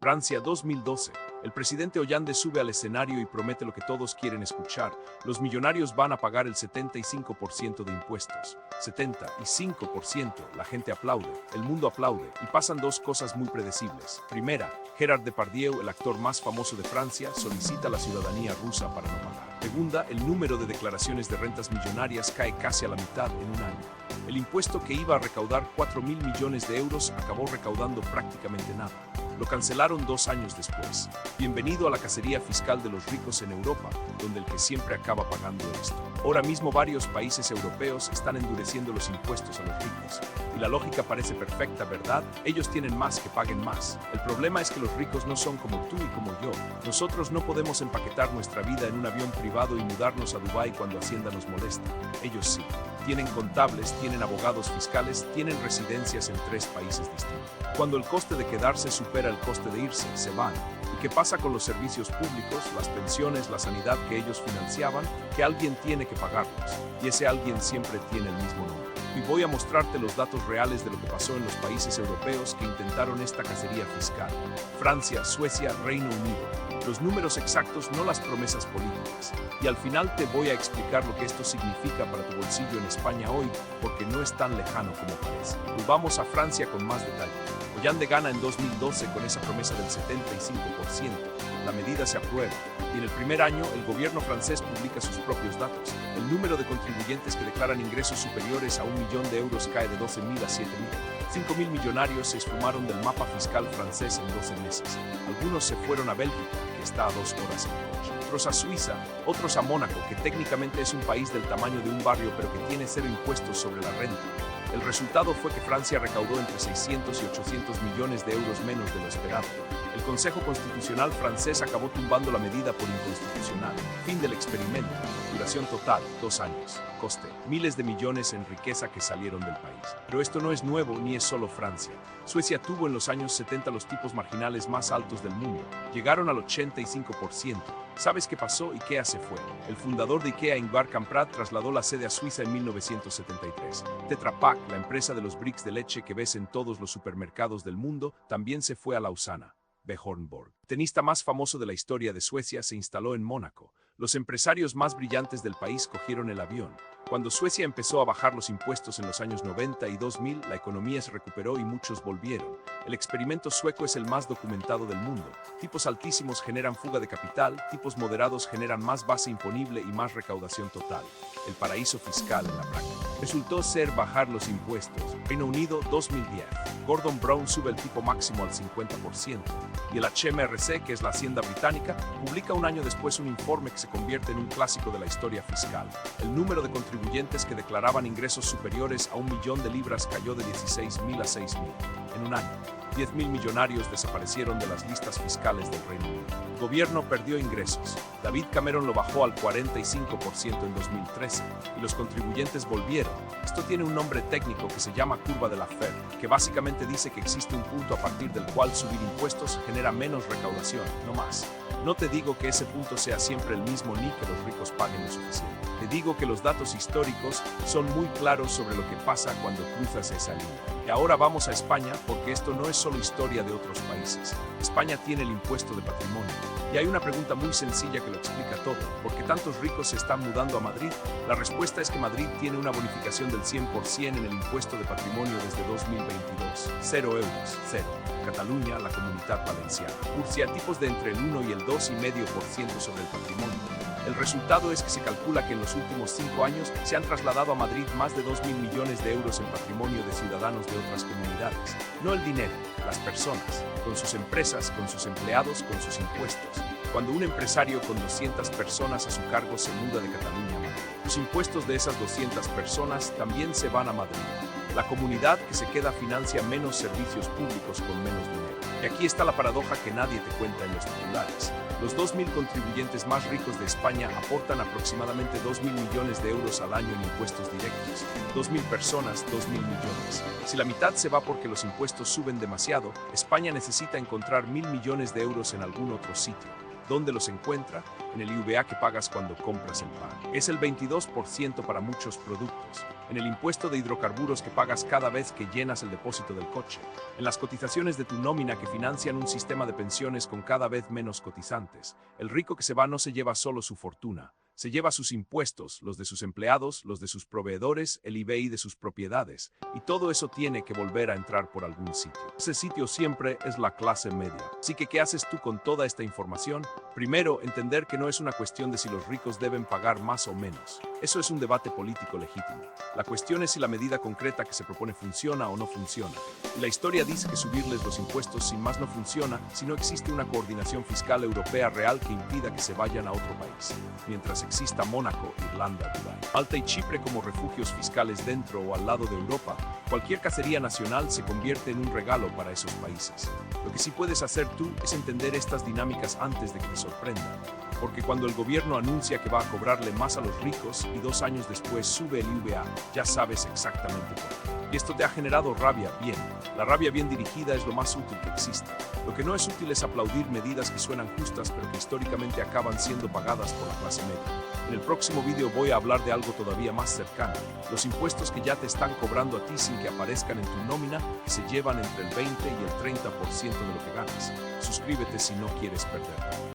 Francia 2012. El presidente Hollande sube al escenario y promete lo que todos quieren escuchar. Los millonarios van a pagar el 75% de impuestos. 75%. La gente aplaude, el mundo aplaude, y pasan dos cosas muy predecibles. Primera, Gérard Depardieu, el actor más famoso de Francia, solicita la ciudadanía rusa para no pagar. Segunda, el número de declaraciones de rentas millonarias cae casi a la mitad en un año. El impuesto que iba a recaudar 4.000 millones de euros acabó recaudando prácticamente nada. Lo cancelaron 2 años después. Bienvenido a la cacería fiscal de los ricos en Europa, donde el que siempre acaba pagando esto. Ahora mismo varios países europeos están endureciendo los impuestos a los ricos. Y la lógica parece perfecta, ¿verdad? Ellos tienen más que paguen más. El problema es que los ricos no son como tú y como yo. Nosotros no podemos empaquetar nuestra vida en un avión privado y mudarnos a Dubái cuando Hacienda nos molesta. Ellos sí. Tienen contables, tienen abogados fiscales, tienen residencias en 3 países distintos. Cuando el coste de quedarse supera el coste de irse, se van. ¿Y qué pasa con los servicios públicos, las pensiones, la sanidad que ellos financiaban? Que alguien tiene que pagarlos. Y ese alguien siempre tiene el mismo nombre. Y voy a mostrarte los datos reales de lo que pasó en los países europeos que intentaron esta cacería fiscal. Francia, Suecia, Reino Unido. Los números exactos, no las promesas políticas. Y al final te voy a explicar lo que esto significa para tu bolsillo en España hoy, porque no es tan lejano como parece. Volvamos a Francia con más detalle. Hollande gana en 2012 con esa promesa del 75%. La medida se aprueba y en el primer año el gobierno francés publica sus propios datos. El número de contribuyentes que declaran ingresos superiores a 1 millón de euros cae de 12.000 a 7.000. 5.000 millonarios se esfumaron del mapa fiscal francés en 12 meses. Algunos se fueron a Bélgica, que está a 2 horas en coche. Otros a Suiza, otros a Mónaco, que técnicamente es un país del tamaño de un barrio pero que tiene 0 impuestos sobre la renta. El resultado fue que Francia recaudó entre 600 y 800 millones de euros menos de lo esperado. El Consejo Constitucional francés acabó tumbando la medida por inconstitucional. Fin del experimento. Duración total, 2 años. Coste, miles de millones en riqueza que salieron del país. Pero esto no es nuevo ni es solo Francia. Suecia tuvo en los años 70 los tipos marginales más altos del mundo. Llegaron al 85%. ¿Sabes qué pasó y qué se fue? El fundador de IKEA, Ingvar Kamprad, trasladó la sede a Suiza en 1973. Tetra Pak, la empresa de los bricks de leche que ves en todos los supermercados del mundo, también se fue a Lausana. Björn. Tenista más famoso de la historia de Suecia se instaló en Mónaco. Los empresarios más brillantes del país cogieron el avión. Cuando Suecia empezó a bajar los impuestos en los años 90 y 2000, la economía se recuperó y muchos volvieron. El experimento sueco es el más documentado del mundo. Tipos altísimos generan fuga de capital, tipos moderados generan más base imponible y más recaudación total. El paraíso fiscal en la práctica resultó ser bajar los impuestos. Reino Unido 2010. Gordon Brown sube el tipo máximo al 50%. Y el HMRC, que es la Hacienda británica, publica un año después un informe que se convierte en un clásico de la historia fiscal. El número de contribuyentes que declaraban ingresos superiores a 1 millón de libras cayó de 16.000 a 6.000. En un año, 10.000 millonarios desaparecieron de las listas fiscales del Reino Unido. El gobierno perdió ingresos. David Cameron lo bajó al 45% en 2013 y los contribuyentes volvieron. Esto tiene un nombre técnico que se llama curva de la Fed, que básicamente dice que existe un punto a partir del cual subir impuestos genera menos recaudación, no más. No te digo que ese punto sea siempre el mismo ni que los ricos paguen lo suficiente. Te digo que los datos históricos son muy claros sobre lo que pasa cuando cruzas esa línea. Y ahora vamos a España, porque esto no es solo historia de otros países. España tiene el impuesto de patrimonio. Y hay una pregunta muy sencilla que lo explica todo. ¿Por qué tantos ricos se están mudando a Madrid? La respuesta es que Madrid tiene una bonificación del 100% en el impuesto de patrimonio desde 2022. 0 euros, 0. Cataluña, la Comunitat Valenciana. Murcia, tipos de entre el 1 y el 2,5% sobre el patrimonio. El resultado es que se calcula que en los últimos 5 años se han trasladado a Madrid más de 2.000 millones de euros en patrimonio de ciudadanos de otras comunidades. No el dinero, las personas, con sus empresas, con sus empleados, con sus impuestos. Cuando un empresario con 200 personas a su cargo se muda de Cataluña a Madrid, los impuestos de esas 200 personas también se van a Madrid. La comunidad que se queda financia menos servicios públicos con menos dinero. Y aquí está la paradoja que nadie te cuenta en los titulares. Los 2.000 contribuyentes más ricos de España aportan aproximadamente 2.000 millones de euros al año en impuestos directos. 2.000 personas, 2.000 millones. Si la mitad se va porque los impuestos suben demasiado, España necesita encontrar 1.000 millones de euros en algún otro sitio. ¿Dónde los encuentra? En el IVA que pagas cuando compras el pan. Es el 22% para muchos productos. En el impuesto de hidrocarburos que pagas cada vez que llenas el depósito del coche. En las cotizaciones de tu nómina que financian un sistema de pensiones con cada vez menos cotizantes. El rico que se va no se lleva solo su fortuna. Se lleva sus impuestos, los de sus empleados, los de sus proveedores, el IBI de sus propiedades. Y todo eso tiene que volver a entrar por algún sitio. Ese sitio siempre es la clase media. Así que, ¿qué haces tú con toda esta información? Primero, entender que no es una cuestión de si los ricos deben pagar más o menos. Eso es un debate político legítimo. La cuestión es si la medida concreta que se propone funciona o no funciona. Y la historia dice que subirles los impuestos sin más no funciona si no existe una coordinación fiscal europea real que impida que se vayan a otro país. Mientras exista Mónaco, Irlanda, Dubái, Malta y Chipre como refugios fiscales dentro o al lado de Europa, cualquier cacería nacional se convierte en un regalo para esos países. Lo que sí puedes hacer tú es entender estas dinámicas antes de que te sorprendan. Porque cuando el gobierno anuncia que va a cobrarle más a los ricos y 2 años después sube el IVA, ya sabes exactamente por qué. Y esto te ha generado rabia bien. La rabia bien dirigida es lo más útil que existe. Lo que no es útil es aplaudir medidas que suenan justas pero que históricamente acaban siendo pagadas por la clase media. En el próximo video voy a hablar de algo todavía más cercano. Los impuestos que ya te están cobrando a ti sin que aparezcan en tu nómina, que se llevan entre el 20 y el 30% de lo que ganas. Suscríbete si no quieres perderlo.